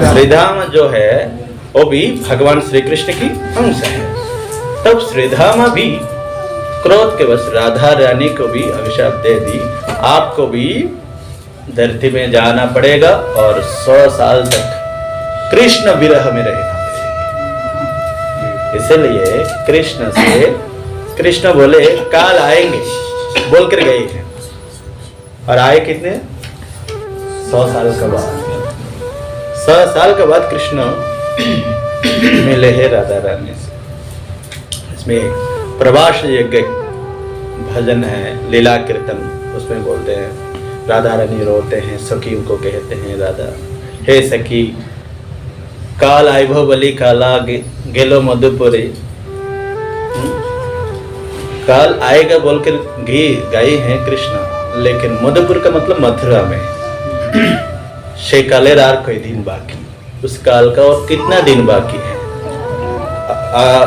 श्रीधाम जो है वो भी भगवान श्री कृष्ण की अंश है। तब श्रीधामा भी क्रोध के वश राधा रानी को भी अभिशाप दे दी, आपको भी धरती में जाना पड़ेगा और 100 साल तक कृष्ण विरह में रहना पड़ेगा। इसलिए कृष्ण बोले काल आएंगे बोल कर गए हैं, और आए कितने 100 साल के बाद। 100 साल के बाद कृष्ण मिले हैं राधा रानी से। इसमें प्रभाष यज्ञ भजन है, लीला कीर्तन, उसमें बोलते हैं राधा रानी रोते हैं, सखी उनको कहते हैं राधा हे सखी काल आइभो बलि काला गेलो मधुपुरी। काल आएगा बोलकर गाई हैं कृष्ण, लेकिन मधुपुर का मतलब मथुरा में। शे काले रार कोई दिन बाकी, उस काल का और कितना दिन बाकी है।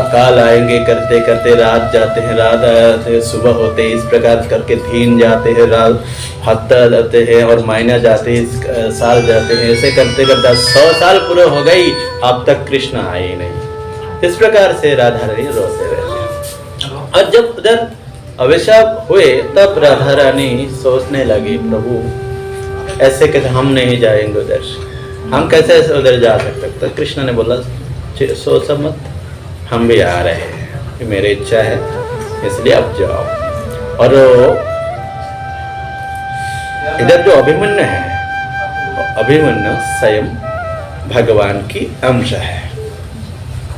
काल आएंगे करते करते रात जाते हैं, रात आते सुबह होते, इस प्रकार करके दिन जाते हैं, रात हफ्ता जाते हैं और महीना जाते हैं, साल जाते हैं, ऐसे करते करते 100 साल पूरे हो गई, अब तक कृष्ण आए ही नहीं। इस प्रकार से राधा रानी रोते रहते। और जब उधर अभिशाप हुए तब राधा रानी सोचने लगी प्रभु ऐसे कहते हम नहीं जाएंगे उधर, हम कैसे उधर जा सकते। तो कृष्ण ने बोला सोच मत, हम भी आ रहे हैं, मेरी इच्छा है इसलिए अब जाओ। और इधर जो अभिमन्यु है, अभिमन्यु स्वयं भगवान की अंश है।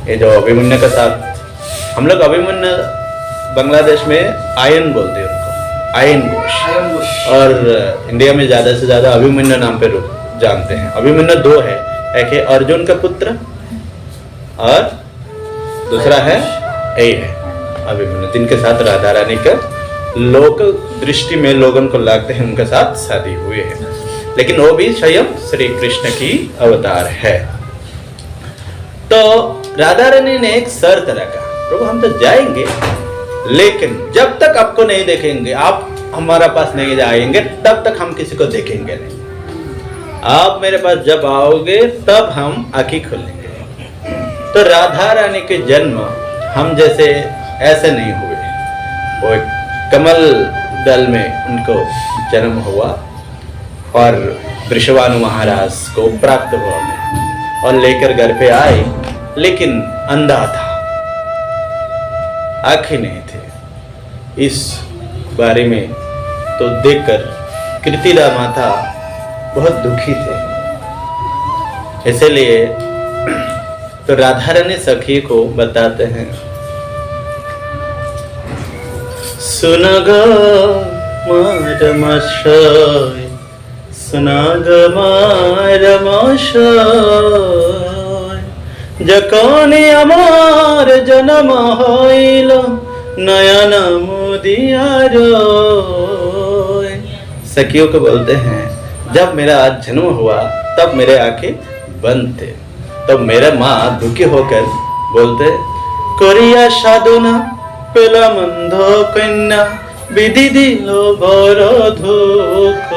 ये जो अभिमन्यु के साथ हम लोग अभिमन्यु बांग्लादेश में आयन बोलते हैं उनको, आयन घोष, और इंडिया में ज्यादा से ज्यादा अभिमन्यु नाम पे जानते हैं। अभिमन्यु 2 है, एक है अर्जुन का पुत्र और दूसरा है यही है अभिमन्यु, जिनके साथ राधा रानी का लोक दृष्टि में लोगों को लगते हैं उनके साथ शादी हुए हैं, लेकिन वो भी स्वयं श्री कृष्ण की अवतार है। तो राधा रानी ने एक शर्त रखा, प्रभु हम तो जाएंगे लेकिन जब तक आपको नहीं देखेंगे, आप हमारा पास नहीं आएंगे तब तक हम किसी को देखेंगे नहीं। आप मेरे पास जब आओगे तब हम आंखें खोलेंगे। तो राधा रानी के जन्म हम जैसे ऐसे नहीं हुए, वो कमल दल में उनको जन्म हुआ और वृषभानु महाराज को प्राप्त हुआ और लेकर घर पे आए, लेकिन अंधा था, आंखें नहीं थे। इस बारे में तो देखकर कृतिदा माता बहुत दुखी थे। इसलिए तो राधा रानी सखी को बताते हैं, सुनग मारमशय सुनग मारमशय जखने আমার जन्म হইল नयन मुदियार। सखियों को बोलते हैं जब मेरा आज जन्म हुआ तब मेरे आंखें बंद थे, तब मेरा माँ दुखी होकर बोलते करिया साधना पेला मंद कन्या विधि दिलो बर धोख।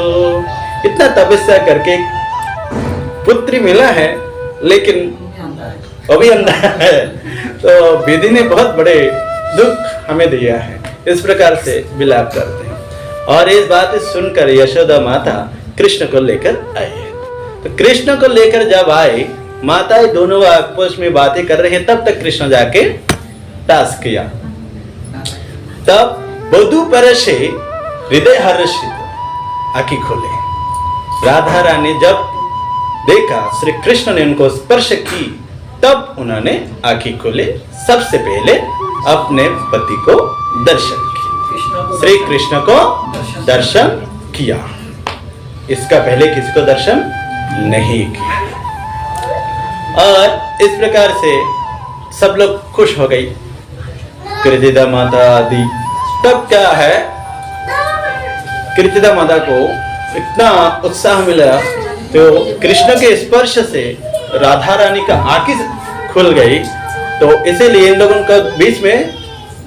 इतना तपस्या करके पुत्री मिला है लेकिन अभी अंधा है, तो विधि ने बहुत बड़े दुख हमें दिया है। इस प्रकार से विलाप करते हैं। और इस बात सुनकर यशोदा माता कृष्ण को लेकर आई। तो कृष्ण को लेकर जब आए, माताएं दोनों आपस में बातें कर रहे हैं, तब तक कृष्ण जाके टास्क किया। तब वधू पर से हृदय हर्षित आंखें खोले। राधा रानी जब देखा श्री कृष्ण ने उनको स्पर्श की, तब उन्होंने आंखें खोले। सबसे पहले अपने पति को दर्शन किया, श्री कृष्ण को दर्शन किया। इसका पहले किसी को दर्शन नहीं किया। और इस प्रकार से सब लोग खुश हो गई, कृतिदा माता आदि। तब क्या है, कृतिदा माता को इतना उत्साह मिला तो कृष्ण के स्पर्श से राधा रानी का आंखें खुल गई। तो इसीलिए इन लोगों का बीच में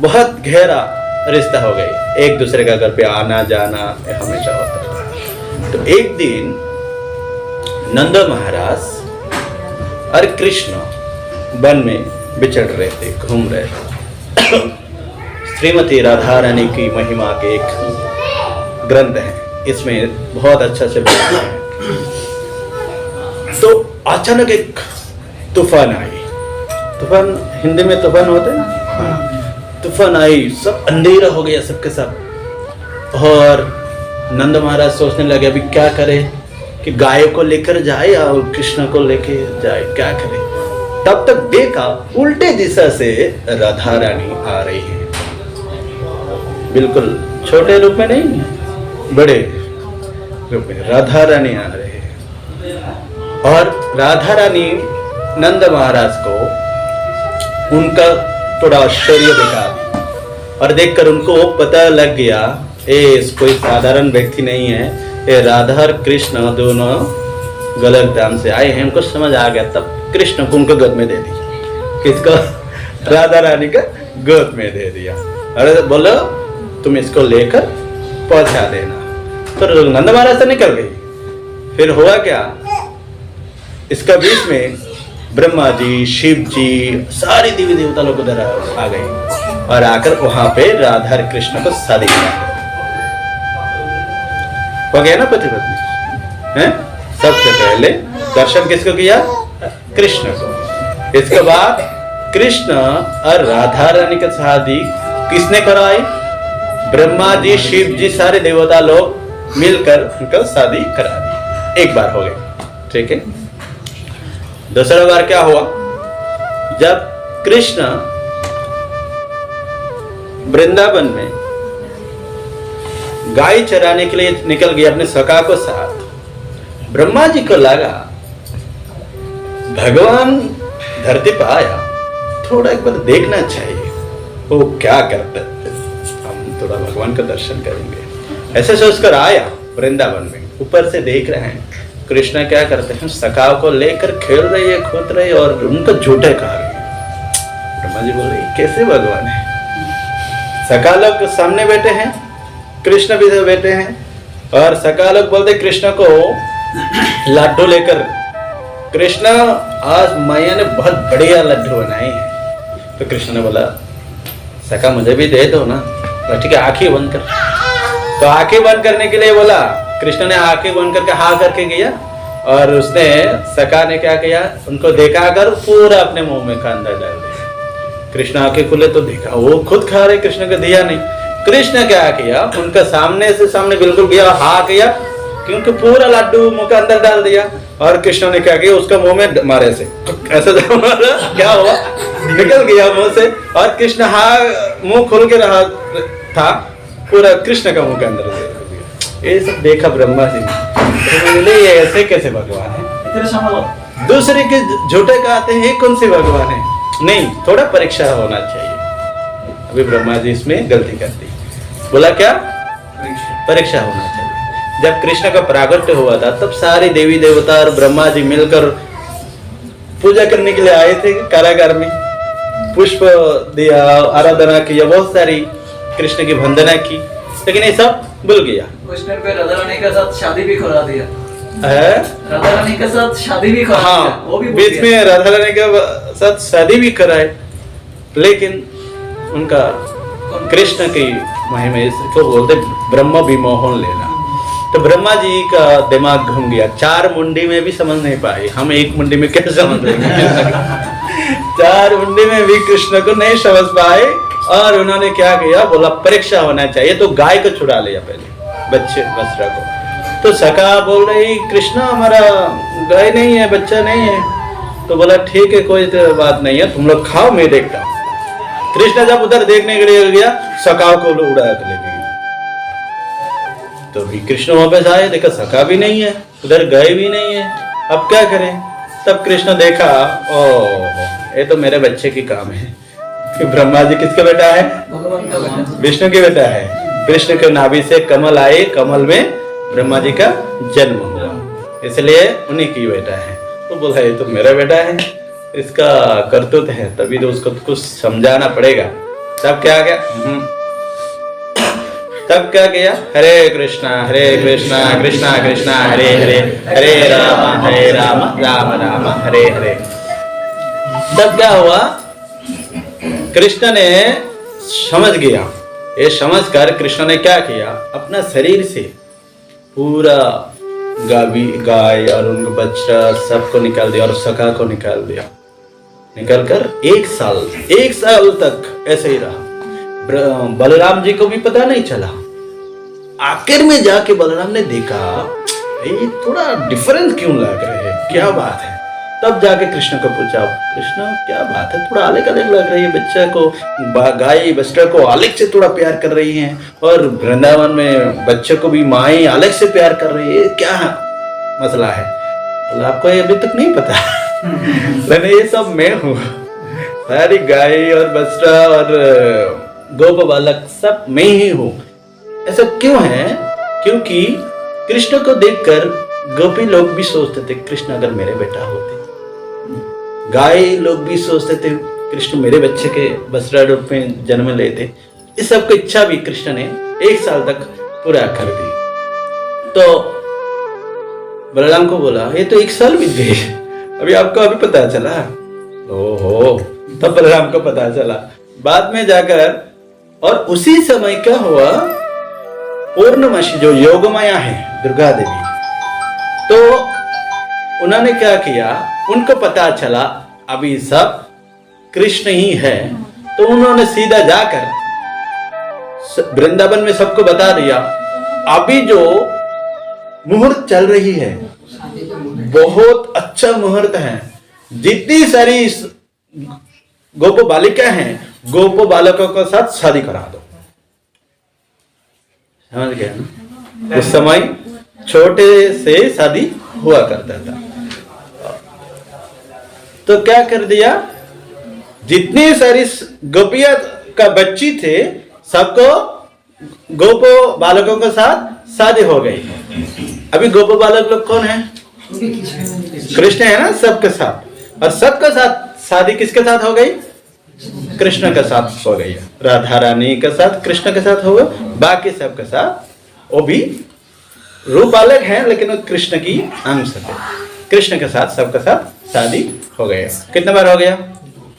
बहुत गहरा रिश्ता हो गई, एक दूसरे का घर पे आना जाना हमेशा होता था। तो एक दिन नंद महाराज और कृष्ण वन में विचर रहे थे, घूम रहे थे। श्रीमती राधा रानी की महिमा के एक ग्रंथ है, इसमें बहुत अच्छा से बताया है। तो अचानक एक तूफान आई। तूफान हिंदी में तूफान होते हैं। तूफान आई, सब अंधेरा हो गया सबके सब। और नंद महाराज सोचने लगे अभी क्या करे, कि गायों को लेकर जाए या कृष्ण को लेके जाए, क्या करे। तब तक देखा उल्टे दिशा से राधा रानी आ रही है, बिल्कुल छोटे रूप में नहीं, बड़े रूप में राधा रानी आ रहे हैं। और राधा रानी नंद महाराज को उनका थोड़ा आश्चर्य दिखा, और देखकर उनको पता लग गया ये कोई साधारण व्यक्ति नहीं है, ये राधा और कृष्ण दोनों गलत धाम से आए हैं। उनको समझ आ गया, तब कृष्ण को उनको गोद में दे दी। किसको? राधा रानी का गोद में दे दिया। अरे बोलो तुम इसको लेकर पहुंचा देना। तो नंद महाराज से निकल गई। फिर हुआ क्या, इसका बीच में ब्रह्मा जी, शिव जी, सारी देवी देवता लोग उधर आ गए और आकर वहां पे राधा और कृष्ण को शादी किया। हो गया ना पति पत्नी हैं? सबसे पहले दर्शन किसको किया? कृष्ण को। इसके बाद कृष्ण और राधा रानी की शादी किसने करवाई? ब्रह्मा जी, शिव जी, सारे देवता लोग मिलकर उनका शादी करा दी। एक बार हो गया, ठीक है। दूसरा बार क्या हुआ, जब कृष्ण वृंदावन में गाय चराने के लिए निकल गए अपने सखा को साथ, ब्रह्मा जी को लगा भगवान धरती पर आया, थोड़ा एक बार देखना चाहिए वो क्या करते हैं, हम थोड़ा भगवान का दर्शन करेंगे। ऐसे सोचकर आया वृंदावन में। ऊपर से देख रहे हैं कृष्ण क्या करते हैं, सखा को लेकर खेल रही है, कूद रही है और उनको झूठे खा रही है। ब्रह्मा जी बोल रहे कैसे भगवान है? सखा लोग सामने बैठे हैं, कृष्ण भी बैठे हैं, और सखा लोग बोलते कृष्ण को लड्डू लेकर, कृष्ण आज मैया ने बहुत बढ़िया लड्डू बनाए हैं। तो कृष्ण ने बोला सखा मुझे भी दे दो ना। ठीक है, आंखें बंद कर। तो आंखें बंद करने के लिए बोला, कृष्ण ने आंखें बंद करके हाँ करके गया, और उसने सखा ने क्या किया, उनको देखा कर पूरा अपने मुंह में अंदर डाल दिया। कृष्ण आंखें खुले तो देखा वो खुद खा रहे, कृष्ण को दिया नहीं। कृष्ण क्या किया, उनका सामने से सामने बिल्कुल गया, हाँ किया, क्योंकि पूरा लड्डू मुंह के अंदर डाल दिया। और कृष्ण ने क्या किया, उसका मुंह में मारे से ऐसे मारा, क्या हुआ, निकल गया मुंह से। और कृष्ण हाँ मुंह खोल के रहा था, पूरा कृष्ण का मुंह के अंदर दे दिया। ये सब देखा ब्रह्मा जी ने, ये ऐसे कैसे भगवान है? दूसरे के झूठे कहते हैं, ये कौन सी भगवान है? नहीं, थोड़ा परीक्षा होना चाहिए। अभी ब्रह्मा जी इसमें गलती कर दी। बोला क्या? परीक्षा होना चाहिए। जब कृष्ण का प्रागट्य हुआ था तब सारे देवी देवता और ब्रह्मा जी मिलकर पूजा करने के लिए आए थे कारागार में, पुष्प दिया, आराधना किया, बहुत सारी कृष्ण की वंदना की, लेकिन ये सब भूल गया। कृष्ण को राधा रानी के साथ शादी भी करा दिया है, राधा रानी के साथ शादी भी करा हाँ, दिया, वो भी बीच में राधा रानी के साथ शादी भी कराए, लेकिन उनका कृष्ण की महिमा इसको बोलते ब्रह्म विमोहन लेना। तो ब्रह्मा जी का दिमाग घूम गया, 4 मुंडी में भी समझ नहीं पाए, हम एक मुंडी में कैसे समझ लेंगे? 4 मुंडी में भी कृष्ण को नहीं समझ पाए, और उन्होंने क्या किया, बोला परीक्षा होना चाहिए, तो गाय को छुड़ा लिया पहले, बच्चे बछड़ा को। तो सखा बोल रही कृष्ण हमारा गाय नहीं है, बच्चा नहीं है। तो बोला ठीक है, कोई बात नहीं है, तुम लोग खाओ, मैं देखता हूँ। कृष्ण जब उधर देखने के लिए गया, सखा को उड़ा के ले गया। तो भी कृष्ण वापस आए, देखा सखा भी नहीं है, उधर गाय भी नहीं है, अब क्या करें? तब कृष्ण देखा, ओह ये तो मेरे बच्चे की काम है। ब्रह्मा जी किसका बेटा है? भगवान का बेटा, विष्णु के बेटा है। कृष्ण के नाभि से कमल आए, कमल में ब्रह्मा जी का जन्म हुआ, इसलिए उन्हीं की बेटा है। तो बोला ये तो मेरा बेटा है, इसका करतूत है, तभी तो उसको कुछ समझाना पड़ेगा। तब क्या गया, तब क्या किया, हरे कृष्णा कृष्णा कृष्णा हरे हरे, हरे राम राम राम हरे हरे। तब क्या हुआ, कृष्ण ने समझ गया। ये समझकर कृष्ण ने क्या किया, अपना शरीर से पूरा गाय और उनका बच्चा सबको निकाल दिया और सखा को निकाल दिया। निकल कर 1 साल तक ऐसे ही रहा। बलराम जी को भी पता नहीं चला। आखिर में जाके बलराम ने देखा ये थोड़ा डिफरेंस क्यों लग रहा है, क्या बात है। तब जाके कृष्ण को पूछा, कृष्ण क्या बात है, थोड़ा अलग अलग लग रही है, बच्चा को गाय बच्चा को अलग से थोड़ा प्यार कर रही हैं और वृंदावन में बच्चे को भी माएँ अलग से प्यार कर रही है, क्या मसला है। तो आपको ये अभी तक नहीं पता मैंने ये सब मैं हूँ, सारी गाय और बछड़ा और गोप बालक सब मैं ही हूँ। ऐसा क्यों है, क्योंकि कृष्ण को देखकर गोपी लोग भी सोचते थे कृष्ण अगर मेरे बेटा होते, गाय लोग भी सोचते थे कृष्ण मेरे बच्चे के बछड़ा रूप में जन्म लेते। इस सब की इच्छा भी कृष्ण ने 1 साल तक पूरा कर दी। तो बलराम को बोला ये तो 1 साल बीत गए, अभी आपको अभी पता चला। ओहो, तब बलराम को पता चला बाद में जाकर। और उसी समय क्या हुआ, पूर्णमासी जो योगमाया है दुर्गा देवी, तो उन्होंने क्या किया, उनको पता चला अभी सब कृष्ण ही है, तो उन्होंने सीधा जाकर वृंदावन में सबको बता दिया अभी जो मुहूर्त चल रही है बहुत अच्छा मुहूर्त है, जितनी सारी गोप बालिका हैं गोप बालकों के साथ शादी करा दो। समझ गया ना, उस समय छोटे से शादी हुआ करता था। तो क्या कर दिया, जितनी सारी गोपिया का बच्ची थे सबको गोपो बालकों के साथ शादी हो गई। अभी गोपो बालक लोग कौन है, कृष्ण है ना सबके साथ, और सबके साथ शादी किसके साथ हो गई, कृष्ण के साथ हो गई। राधा रानी के साथ कृष्ण के साथ हो गए, बाकी सबके साथ वो भी रूप अलग है लेकिन वो कृष्ण की अंश है। कृष्ण के साथ सबके साथ शादी हो गया। कितने बार हो गया,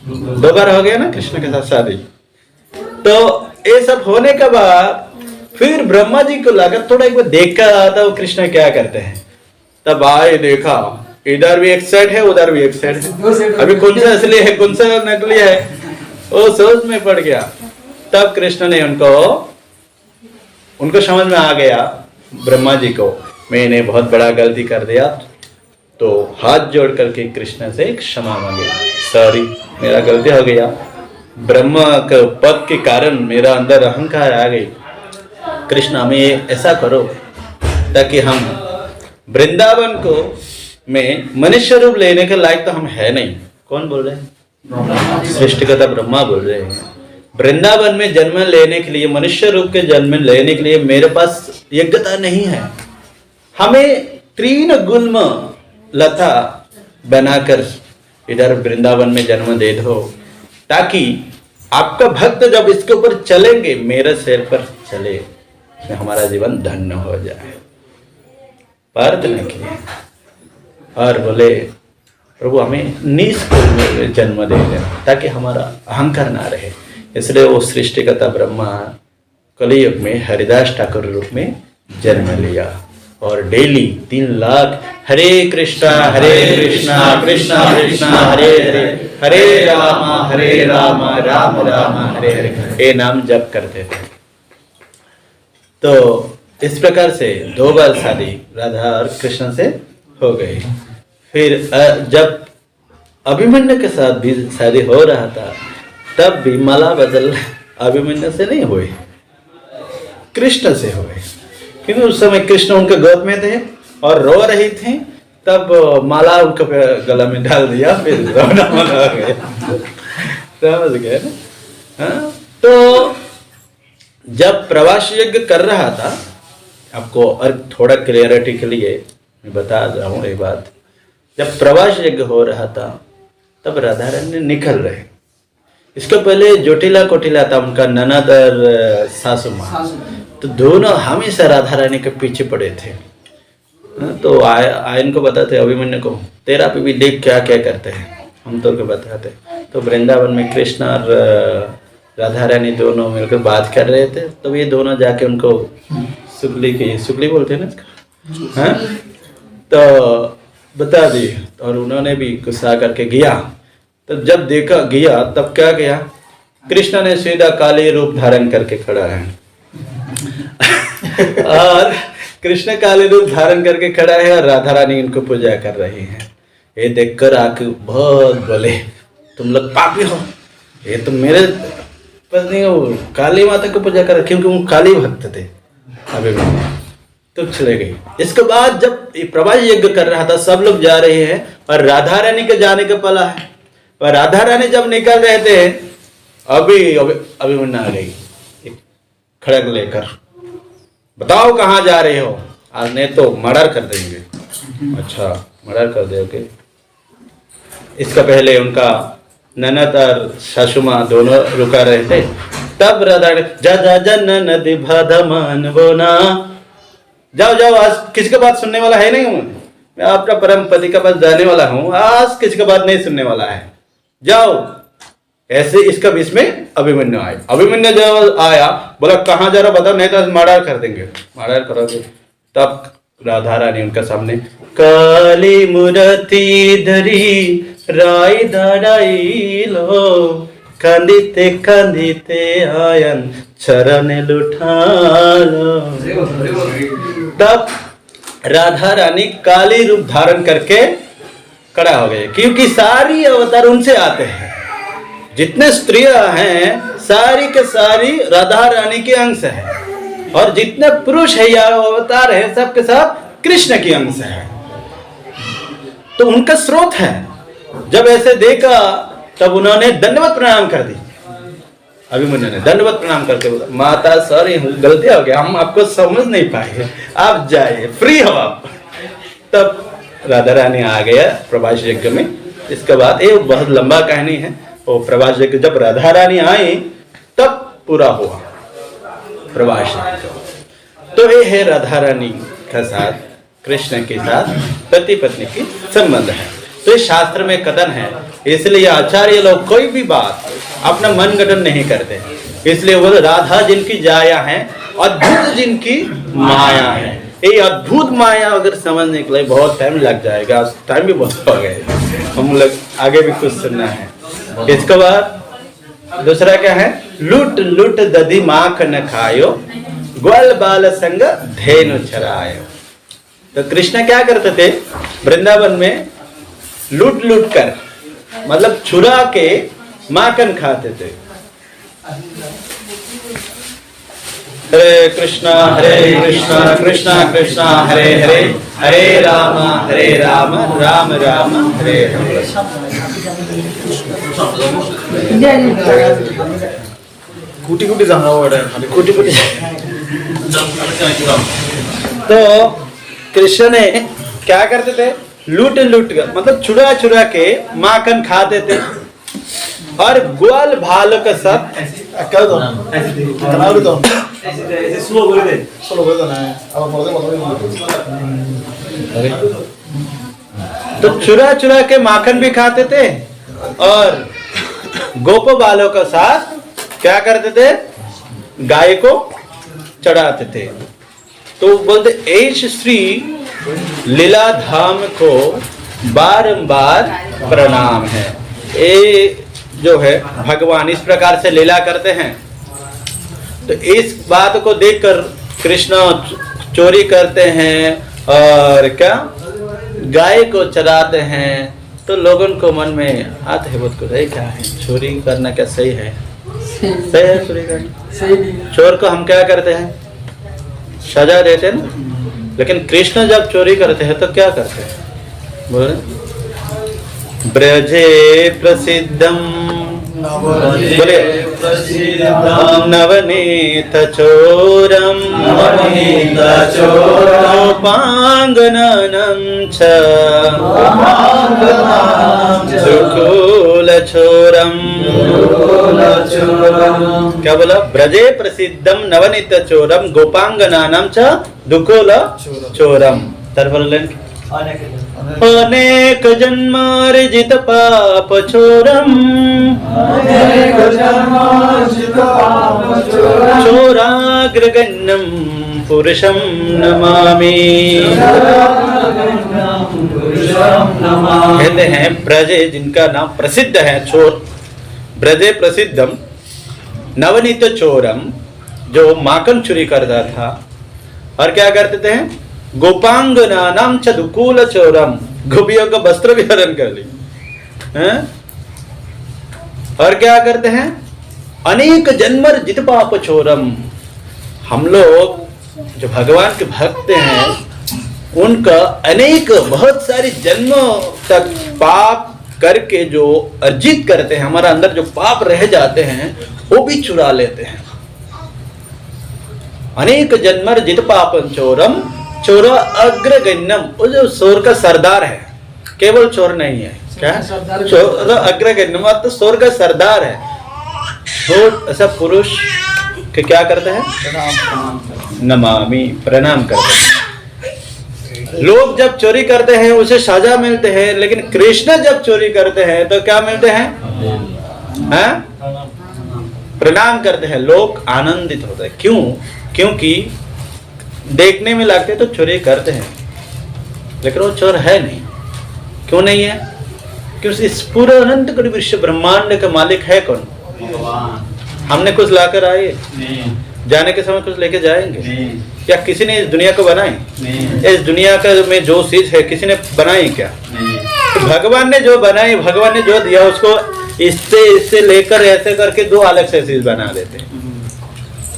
2 बार हो गया ना कृष्ण के साथ शादी। तो ये सब होने के बाद फिर ब्रह्मा जी को लगा थोड़ा एक बार देखा था वो कृष्ण क्या करते हैं। तब आए देखा इधर भी एक सेट है उधर भी एक सेट है, अभी कौन सा असली है कौन सा नकली है, वो सोच में पड़ गया। तब कृष्ण ने उनको समझ में आ गया ब्रह्मा जी को, मैंने बहुत बड़ा गलती कर दिया। तो हाथ जोड़ करके कृष्ण से क्षमा मांगे, सॉरी मेरा गलती हो गया, ब्रह्मा के पद के कारण मेरा अंदर अहंकार आ गई। कृष्ण हमें ऐसा करो ताकि हम वृंदावन को में मनुष्य रूप लेने के लायक तो हम है नहीं। कौन बोल रहे हैं, सृष्टिकर्ता ब्रह्मा बोल रहे हैं। वृंदावन में जन्म लेने के लिए, मनुष्य रूप के जन्म लेने के लिए मेरे पास योग्यता नहीं है। हमें 3 गुल्म लता बनाकर इधर वृंदावन में जन्म दे दो, ताकि आपका भक्त जब इसके ऊपर चलेंगे मेरे सिर पर चले, हमारा जीवन धन्य हो जाए। प्रार्थना किए और बोले प्रभु हमें निष्कुल में जन्म दे देना ताकि हमारा अहंकार ना रहे। इसलिए वो सृष्टिकर्ता ब्रह्मा कलियुग में हरिदास ठाकुर रूप में जन्म लिया और डेली 3 लाख हरे कृष्णा कृष्णा कृष्णा हरे हरे, हरे राम राम राम हरे हरे, ये नाम जप करते थे। तो इस प्रकार से 2 बार शादी राधा और कृष्ण से हो गई। फिर जब अभिमन्यु के साथ भी शादी हो रहा था तब भी माला बदल अभिमन्यु से नहीं हुई, कृष्ण से हुए। क्योंकि उस समय कृष्ण उनके गोद में थे और रो रही थी, तब माला उनके गला में डाल दिया, फिर रोना मना हो गया। समझ गए ना? हाँ? तो जब प्रवास यज्ञ कर रहा था, आपको और थोड़ा क्लियरिटी के लिए मैं बता रहा हूँ ये बात। जब प्रवास यज्ञ हो रहा था तब राधा रानी निकल रहे। इसके पहले जोटिला कोटिला था उनका ननद और सासू माँ, तो दोनों हमेशा राधा रानी के पीछे पड़े थे। तो आयन को बताते अभिमन्यु को, तेरा भी देख क्या क्या करते हैं। हम तो क्या बताते। तो वृंदावन में कृष्ण और राधा रानी दोनों मिलकर बात कर रहे थे, तो ये दोनों जाके उनको सुगली बोलते हैं ना इसका, हाँ, तो बता दी। और उन्होंने भी गुस्सा करके गया। तो जब देखा गया तब क्या गया, कृष्ण ने सीधा काली रूप धारण करके खड़ा है और कृष्ण काली रूप धारण करके खड़ा है और राधा रानी इनको पूजा कर रही है। ये देखकर आके बहुत बोले, तुम लोग पापी हो, ये तो मेरे पत्नी हो काली माता को पूजा कर, क्योंकि वो काली भक्त थे। अभी तो चले गई। इसके बाद जब प्रभास यज्ञ कर रहा था, सब लोग जा रहे हैं और राधा रानी के जाने का पला है। और राधा रानी जब निकल रहे थे, अभिमन्यु आ गई खड़ग लेकर, बताओ कहाँ जा रहे हो, आज नहीं तो मर्डर कर देंगे। अच्छा मर्डर कर दोगे। इसका पहले उनका ननद और सासुमा दोनों रुका रहे थे। तब राधा जा जन नदी भादमान बोना, जाओ जाओ, आज किसी का बात सुनने वाला है नहीं हूँ मैं, अपना परम पति का पास जाने वाला हूँ, आज किसी का बात नहीं सुनने वाला है, जाओ। ऐसे इसका बीच में अभिमन्यु आया। अभिमन्यु जब आया बोला कहाँ जा रहा बताओ, नहीं तो मर्डर कर देंगे। मर्डर करोगे। तब राधा रानी उनका सामने काली मूर्ति धरी राय दाड़ाई लो, कांदिते कांदिते आयन चरण लुठा लो। तब राधा रानी काली रूप धारण करके खड़ा हो गए, क्योंकि सारी अवतार उनसे आते हैं। जितने स्त्रियां हैं सारी के सारी राधा रानी के अंश है, और जितने पुरुष है या अवतार है सबके सब कृष्ण के अंश है, तो उनका स्रोत है। जब ऐसे देखा तब उन्होंने दंडवत प्रणाम कर दी। अभिमन्यु ने दंडवत प्रणाम करके बोला, माता सॉरी गलती हो गया, हम आपको समझ नहीं पाए, आप जाइए, फ्री हो आप। तब राधा रानी आ गया प्रभास यज्ञ में। इसके बाद ये बहुत लंबा कहानी है। वो प्रभास यज्ञ जब राधा रानी आई तब पूरा हुआ प्रभास यज्ञ। तो ये है राधा रानी के साथ कृष्ण के साथ पति पत्नी की संबंध है। तो ये शास्त्र में कथन है, इसलिए आचार्य लोग कोई भी बात अपना मन गठन नहीं करते। इसलिए वो राधा जिनकी जाया है, अद्भुत जिनकी माया है। ये अद्भुत माया अगर समझने के लिए बहुत टाइम लग जाएगा, टाइम भी बहुत हो गया, हम लोग आगे भी कुछ सुनना है। इसके बाद दूसरा क्या है, लूट लूट दधी माख न खायो, ग्वाल बाल संग धेनु चरायो। तो कृष्ण क्या करते थे वृंदावन में, लूट लूट कर मतलब चुरा के माखन खाते थे। हरे कृष्णा कृष्णा कृष्णा हरे हरे, हरे राम राम राम हरे हरे। कुटी कुटी जाना कुटी कुटी। तो कृष्ण ने क्या करते थे, लूट लूट कर मतलब चुरा चुरा के माखन खाते थे, और ग्वाल भाल का सब कर दो ऐसे स्लो कर दो ना, अब तो चुरा चुरा के माखन भी खाते थे, और गोप बालों का साथ क्या करते थे, गाय को चढ़ाते थे। तो बोलते ऐश श्री लीला धाम को बारंबार प्रणाम है। ये जो है भगवान इस प्रकार से लीला करते हैं। तो इस बात को देखकर कृष्ण चोरी करते हैं और क्या गाय को चराते हैं। तो लोगों को मन में आते है बहुत कुछ, क्या है चोरी करना, क्या सही है? सही है चोरी करना, सही नहीं। चोर को हम क्या करते हैं, सजा देते हैं ना। लेकिन कृष्ण जब चोरी करते हैं तो क्या करते हैं, बोले ब्रजे प्रसिद्धम, बोले नवनीत चोरम, पांगननम च दुकूल चोरम। क्या बोला, ब्रजे प्रसिद्धम नवनीत चोरम गोपांगनानाम च दुकूल चोरम। तर बोलें अनेक जन्मार्जित पाप चोरम चोराग्रगण्यम पुरुषम नमामि। कहते हैं ब्रजे, जिनका नाम प्रसिद्ध है चोर, ब्रजे प्रसिद्धम नवनीत चोरम, जो माखन चोरी करता था। और क्या करते थे? गोपांगना नाम चदुकूल चोरम, गोपियों का वस्त्र भी हरण कर ली। और क्या करते हैं? अनेक जन्मर्जित पाप चोरम, हम लोग जो भगवान के भक्त हैं उनका अनेक बहुत सारी जन्मों तक पाप करके जो अर्जित करते हैं, हमारा अंदर जो पाप रह जाते हैं वो भी चुरा लेते हैं। अनेक जन्मर्जित पापं चोरम चोर अग्रगण्यम, वो जो चोर का सरदार है, केवल चोर नहीं है, क्या चोर अग्रगण्यम तो चोर का सरदार है। चोर ऐसा पुरुष के क्या करते हैं? नमामि, प्रणाम करते हैं। लोग जब चोरी करते हैं उसे सजा मिलते हैं, लेकिन कृष्ण जब चोरी करते हैं तो क्या मिलते हैं? प्रणाम करते हैं, लोग आनंदित होते हैं। क्यों? क्योंकि देखने में लगते तो चोरी करते हैं, लेकिन वो चोर है नहीं। क्यों नहीं है? क्योंकि इस पूरे अनंत कोटि विश्व ब्रह्मांड का मालिक है कौन? हमने कुछ लाकर आए? जाने के समय कुछ लेके जाएंगे? या किसी ने इस दुनिया को बनाई? इस दुनिया का में जो चीज है किसी ने बनाई क्या? तो भगवान ने जो बनाई, भगवान ने जो दिया उसको इससे लेकर ऐसे करके दो अलग से चीज बना देते हैं।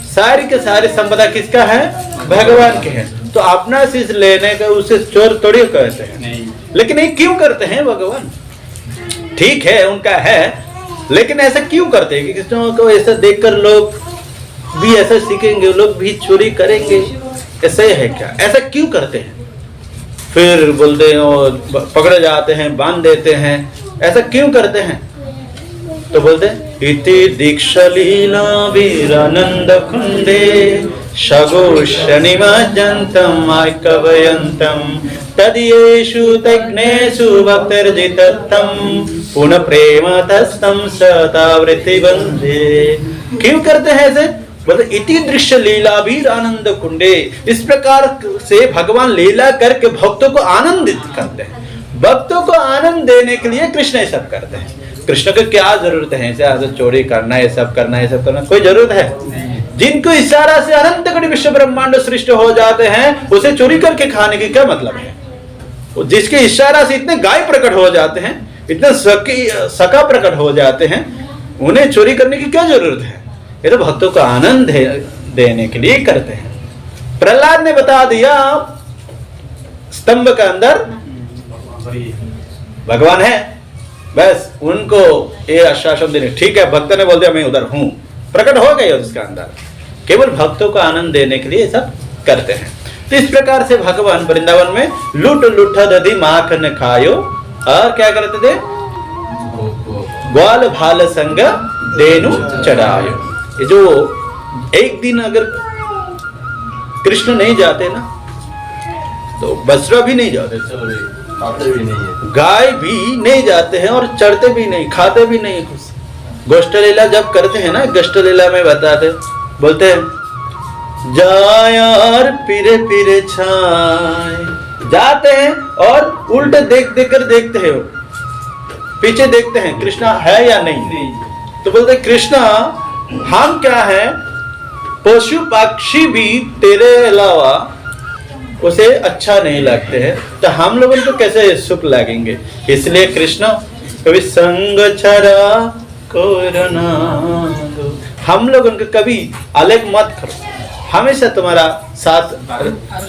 सारी के सारी संपदा किसका है? भगवान के है। तो अपना चीज लेने का उसे चोर थोड़ी कहते हैं। लेकिन ये क्यों करते हैं भगवान? ठीक है उनका है, लेकिन ऐसा क्यों करते हैं? किसी को ऐसा देखकर लोग भी ऐसा सीखेंगे, लोग भी चोरी करेंगे, ऐसा है क्या? ऐसा क्यों करते हैं? फिर बोलते हैं और पकड़े जाते हैं, बांध देते हैं, ऐसा क्यों करते हैं? तो बोलते इति दीक्षलीला वीरानंद कुंडे शगोशनिमज्जन्तम् आकवयन्तम् तदियेषु तज्ञेषु भक्तिर्जितत्तं पुनः प्रेमतस्तं सतावृत्ति बंधे। क्यों करते हैं ऐसे? बोलते इति दृश्य लीला वीरानंद कुंडे, इस प्रकार से भगवान लीला करके भक्तों को आनंदित करते हैं। भक्तों को आनंद देने के लिए कृष्ण ये सब करते हैं। कृष्ण को क्या जरूरत है ऐसे चोरी करना, ये सब करना, ये सब करना? कोई जरूरत है? जिनको इशारा से अनंत कोटि विश्व ब्रह्मांड सृष्टि हो जाते हैं, उसे चोरी करके खाने की क्या मतलब है? जिसके इशारा से इतने गाय प्रकट हो जाते हैं, इतने सका प्रकट हो जाते हैं, उन्हें चोरी करने की क्या जरूरत है? ये तो भक्तों को आनंद देने के लिए करते हैं। प्रहलाद ने बता दिया स्तंभ के अंदर भगवान है, बस उनको ये आश्वासन देने। ठीक है, भक्त ने बोल दिया मैं उधर हूं, प्रकट हो गए उसके अंदर। केवल भक्तों को आनंद देने के लिए सब करते हैं। तो इस प्रकार से भगवान वृंदावन में लूट लूट दधी माखन खायो, और क्या करते थे? ग्वाल भाल संग देनु चढ़ायो। ये जो एक दिन अगर कृष्ण नहीं जाते ना तो बसरा भी नहीं जाते, गाय भी नहीं जाते हैं, और चढ़ते भी नहीं, खाते भी नहीं कुछ। गोष्ठ लीला जब करते हैं ना, गोष्ठ लीला में बताते, बोलते हैं जायार पिरे पिरे छाय, जाते हैं और उल्टे देख देख कर देखते हैं, पीछे देखते हैं कृष्णा है या नहीं। तो बोलते कृष्णा हम क्या है, पशु पक्षी भी तेरे अलावा उसे अच्छा नहीं लगते हैं, तो हम लोगों को कैसे सुख लगेंगे? इसलिए कृष्ण कभी संग छरा कोरोना, हम लोग उनको कभी अलग मत करो, हमेशा तुम्हारा साथ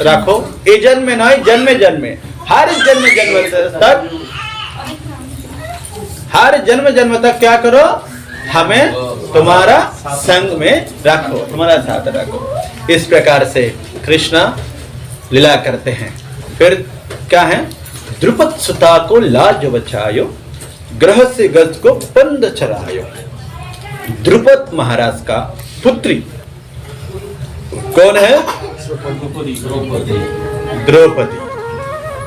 रखो। ये जन्म में नहीं, जन्मे जन्मे, हर जन्म जन्म तक क्या करो? हमें तुम्हारा संग में रखो, तुम्हारा साथ रखो। इस प्रकार से कृष्ण लीला करते हैं। फिर क्या है? द्रुपद सुता को लाज बचायो, ग्रह से गज को पंद चरायो। द्रुपद महाराज का पुत्री कौन है? द्रौपदी।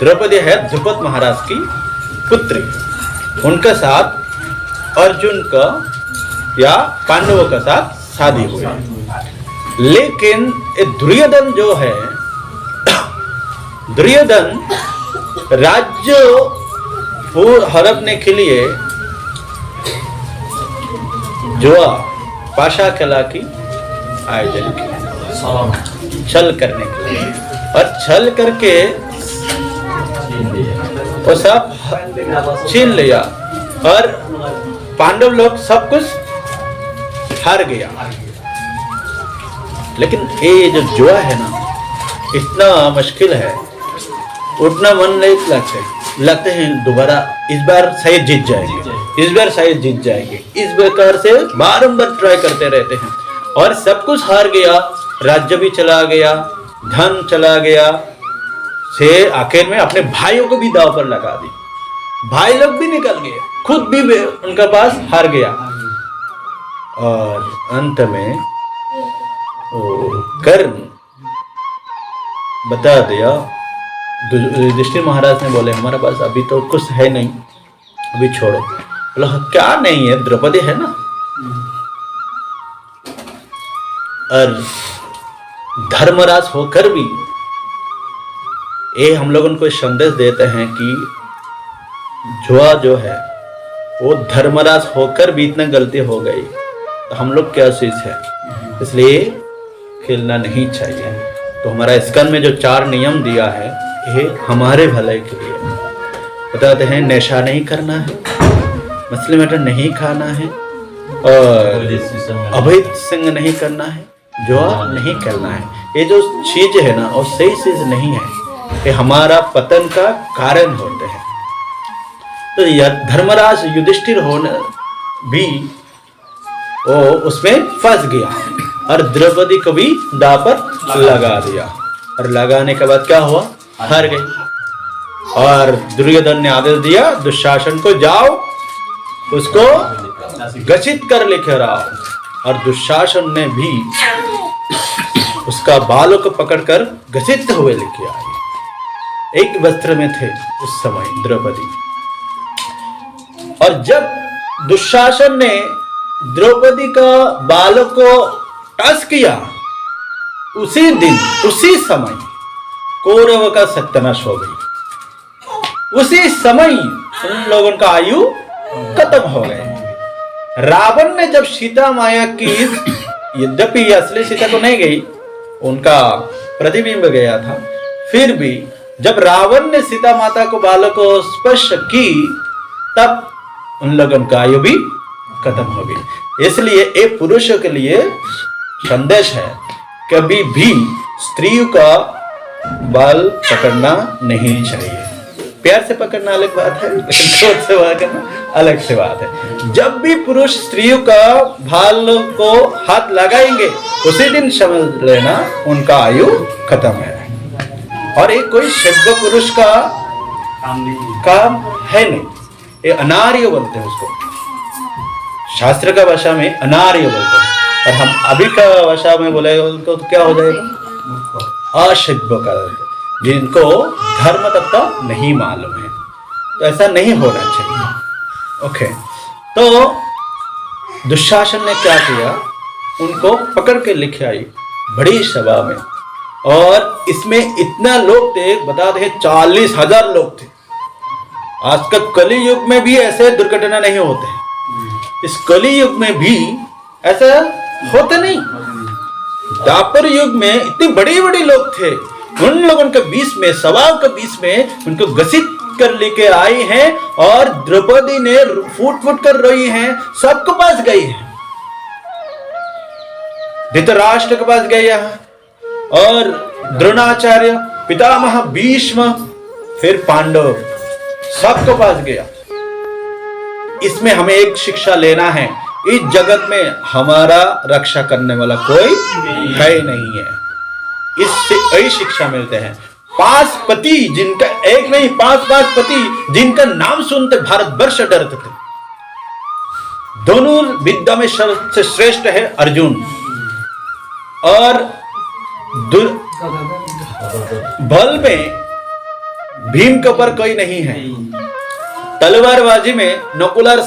द्रौपदी है द्रुपद महाराज की पुत्री, उनके साथ अर्जुन का या पांडवों के साथ शादी हुई। लेकिन ये दुर्योधन जो है, दुर्योधन राज्य हड़पने के लिए जुआ पाशा कला की आयोजन किया, छल करने के लिए, और छल करके वो सब छीन लिया और पांडव लोग सब कुछ हार गया। लेकिन ये जो जुआ है ना, इतना मुश्किल है, उतना मन नहीं लगते हैं दोबारा इस बार शायद जीत जाएंगे, इस बार शायद जीत जाएंगे, इस प्रकार से बारंबार ट्राई करते रहते हैं और सब कुछ हार गया, राज्य भी चला गया, धन चला गया, से आखिर में अपने भाइयों को भी दांव पर लगा दी, भाई लोग भी निकल गए, खुद भी उनके पास हार गया और अंत में कर्ण बता दिया। युधिष्ठिर महाराज ने बोले हमारे पास अभी तो कुछ है नहीं, अभी छोड़ो। बोला क्या नहीं है, द्रौपदी है ना। और धर्मराज होकर भी ये हम लोगों को संदेश देते हैं कि जुआ जो है वो धर्मराज होकर भी इतना गलती हो गई तो हम लोग क्या चीज है, इसलिए खेलना नहीं चाहिए। तो हमारा स्कंद में जो 4 नियम दिया है ये हमारे भलाई के लिए बताते हैं। नशा नहीं करना है, मछली मटन नहीं खाना है, और अवैध संग नहीं करना है, जुआ नहीं करना है। ये जो चीज है ना वो सही चीज नहीं है, ये हमारा पतन का कारण होते हैं। तो धर्मराज युधिष्ठिर होने भी वो उसमें फंस गया और द्रौपदी को भी दांव पर लगा दिया, और लगाने के बाद क्या हुआ, हार गई। और दुर्योधन ने आदेश दिया दुशासन को, जाओ उसको घसीट कर लेकर आओ, और दुशासन ने भी उसका बालों को पकड़कर घसीटते हुए लेके आए। एक वस्त्र में थे उस समय द्रौपदी। और जब दुशासन ने द्रौपदी का बालों को टच किया, उसी दिन उसी समय कौरव का सत्यानाश हो गई। उसी समय उन लोगों का आयु खत्म हो गए। रावण ने जब सीता माया की, यद्यपि असली सीता को नहीं गई, उनका प्रतिबिंब गया था, फिर भी जब रावण ने सीता माता को बालों को स्पर्श की तब उन लोगों का आयु भी खत्म हो गई। इसलिए एक पुरुषों के लिए संदेश है, कभी भी स्त्रियों का बाल पकड़ना नहीं चाहिए। प्यार से पकड़ना अलग बात है, लेकिन क्रोध से पकड़ना अलग से बात है। जब भी पुरुष स्त्रियों का बाल को हाथ लगाएंगे उसी दिन समझ लेना उनका आयु खत्म है। और एक कोई सभ्य पुरुष का काम है नहीं, ये अनार्य बोलते हैं उसको, शास्त्र का भाषा में अनार्य बोलते हैं, और हम अभी का भाषा में बोले तो क्या हो जाएगा, असभ्य का, जिनको धर्म तत्व नहीं मालूम है। तो ऐसा नहीं होना चाहिए। ओके, तो दुशासन ने क्या किया, उनको पकड़ के लेके आई बड़ी सभा में, और इसमें इतना लोग थे, बता दे 40,000 लोग थे। आज का कली युग में भी ऐसे दुर्घटना नहीं होते हैं, इस कली युग में भी ऐसा होता नहीं। द्वापर युग में इतने बड़े बड़े लोग थे, उन लोगों के बीच में, सभा के बीच में उनको घसीट कर लेके आए हैं, और द्रौपदी ने फूट फूट कर रोई हैं, सबके पास गई है, धृतराष्ट्र के पास गई है, और द्रोणाचार्य, पितामह भीष्म, फिर पांडव, सबके पास गया। इसमें हमें एक शिक्षा लेना है, इस जगत में हमारा रक्षा करने वाला कोई है नहीं है। इससे यही शिक्षा मिलते हैं। 5 पति जिनका, एक नहीं 5 पति जिनका नाम सुनते भारत वर्ष डरते थे। दोनों विद्या में सबसे श्रेष्ठ है अर्जुन, और बल में भीम के ऊपर कोई नहीं है। तलवारबाजी में नकुल और